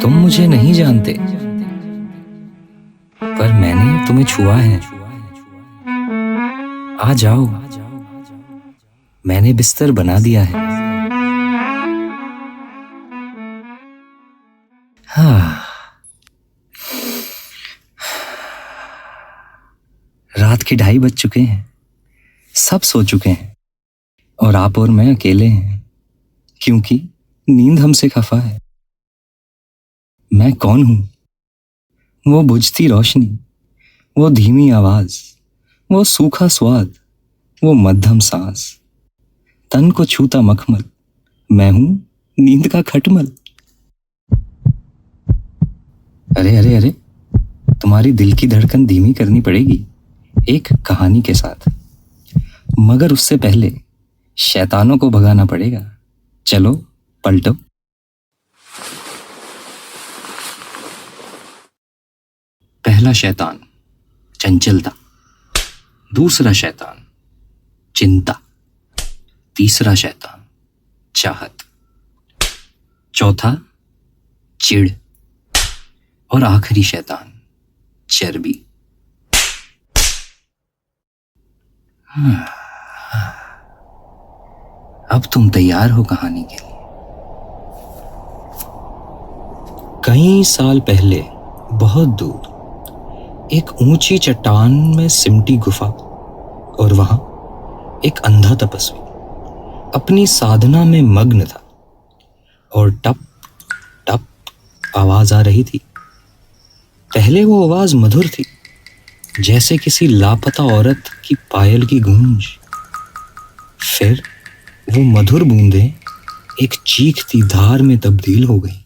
तुम मुझे नहीं जानते, पर मैंने तुम्हें छुआ है। आ जाओ, मैंने बिस्तर बना दिया है। हाँ, रात के 2:30 बज चुके हैं। सब सो चुके हैं और आप और मैं अकेले हैं, क्योंकि नींद हमसे खफा है। मैं कौन हूं? वो बुझती रोशनी, वो धीमी आवाज, वो सूखा स्वाद, वो मध्यम सांस, तन को छूता मखमल। मैं हूं नींद का खटमल। अरे अरे अरे, तुम्हारी दिल की धड़कन धीमी करनी पड़ेगी एक कहानी के साथ, मगर उससे पहले शैतानों को भगाना पड़ेगा। चलो पलटो। पहला शैतान चंचलता, दूसरा शैतान चिंता, तीसरा शैतान चाहत, चौथा चिढ़ और आखिरी शैतान चर्बी। अब तुम तैयार हो कहानी के लिए? कई साल पहले, बहुत दूर, एक ऊंची चट्टान में सिमटी गुफा, और वहां एक अंधा तपस्वी अपनी साधना में मग्न था। और टप टप आवाज आ रही थी। पहले वो आवाज मधुर थी, जैसे किसी लापता औरत की पायल की गूंज। फिर वो मधुर बूंदें एक चीखती धार में तब्दील हो गई।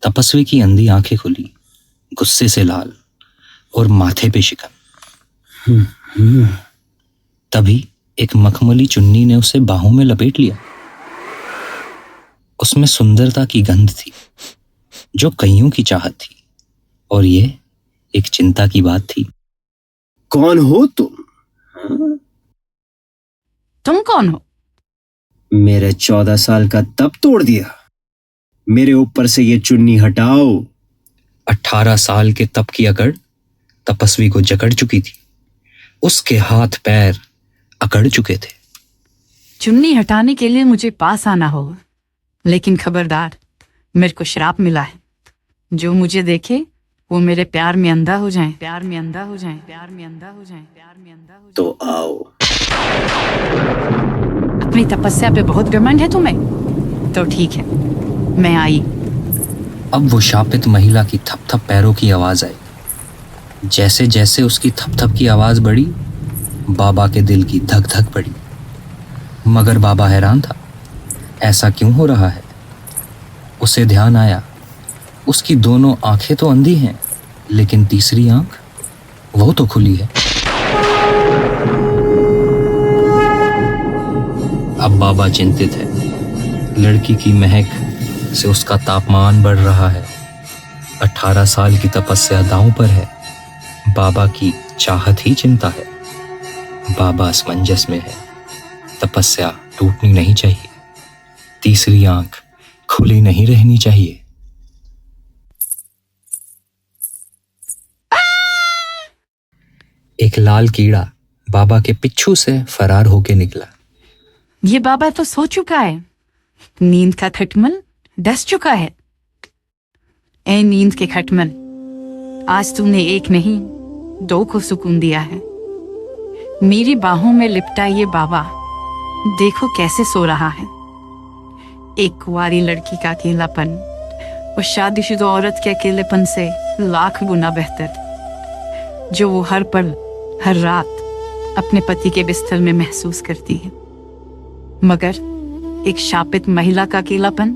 तपस्वी की अंधी आंखें खुली, गुस्से से लाल और माथे पे शिकन। तभी एक मखमली चुन्नी ने उसे बाहों में लपेट लिया। उसमें सुंदरता की गंध थी, जो कईयों की चाहत थी, और ये एक चिंता की बात थी। कौन हो तुम? तुम कौन हो? मेरे 14 साल का तप तोड़ दिया। मेरे ऊपर से ये चुन्नी हटाओ। 18 साल के तप की अकड़ तपस्वी को जकड़ चुकी थी। उसके हाथ पैर अकड़ चुके थे। चुन्नी हटाने के लिए मुझे पास आना होगा, लेकिन खबरदार, मेरे को श्राप मिला है। जो मुझे देखे वो मेरे प्यार में अंधा हो जाए, प्यार में अंधा हो जाए, प्यार में अंधा हो जाए, प्यार में अंधा हो जाए। तो आओ। अपनी तपस्या पे बहुत घमंड है तुम्हें? तो ठीक है, मैं आई। अब वो शापित महिला की थप थप पैरों की आवाज आई। जैसे जैसे उसकी थप थप की आवाज बढ़ी, बाबा के दिल की धक धक बढ़ी। मगर बाबा हैरान था, ऐसा क्यों हो रहा है? उसे ध्यान आया, उसकी दोनों आंखें तो अंधी हैं, लेकिन तीसरी आंख वो तो खुली है। अब बाबा चिंतित है। लड़की की महक से उसका तापमान बढ़ रहा है। 18 साल की तपस्या दांव पर है। बाबा की चाहत ही चिंता है। बाबा असमंजस में है। तपस्या टूटनी नहीं चाहिए। तीसरी आंख खुली नहीं रहनी चाहिए। एक लाल कीड़ा बाबा के पिच्छू से फरार होके निकला। ये बाबा तो सो चुका है। नींद का खटमल डस चुका है। ए नींद के खटमल, आज तूने एक नहीं 2 को सुकून दिया है। मेरी बाहों में लिपटा ये बाबा देखो कैसे सो रहा है। एक कुंवारी लड़की का अकेलापन और शादीशुदा औरत के अकेलेपन से लाख गुना बेहतर, जो वो हर पल हर रात अपने पति के बिस्तर में महसूस करती है। मगर एक शापित महिला का अकेलापन,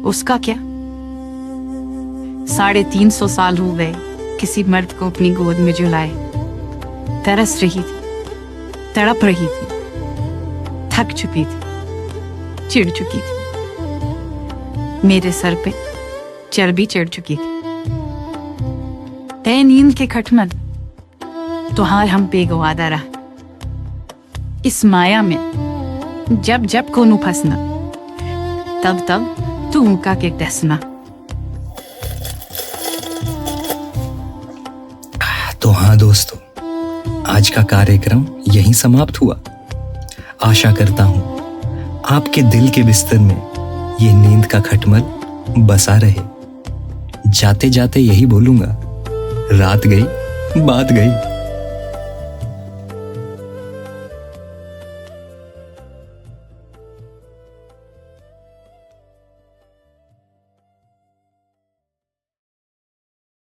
उसका क्या? 350 साल हो गए किसी मर्द को अपनी गोद में झुलाए। तरस रही थी, तड़प रही थी, थक चुकी थी, चिढ़ चुकी थी। मेरे सर पे चर्बी चढ़ चुकी थी। तय नींद के खटमल, तुहार हम पे गवादा रहा। इस माया में जब जब कोनो फसना तब तब तू उनका के दसना। तो हाँ दोस्तों, आज का कार्यक्रम यहीं समाप्त हुआ। आशा करता हूं आपके दिल के बिस्तर में ये नींद का खटमल बसा रहे। जाते जाते यही बोलूंगा, रात गई बात गई।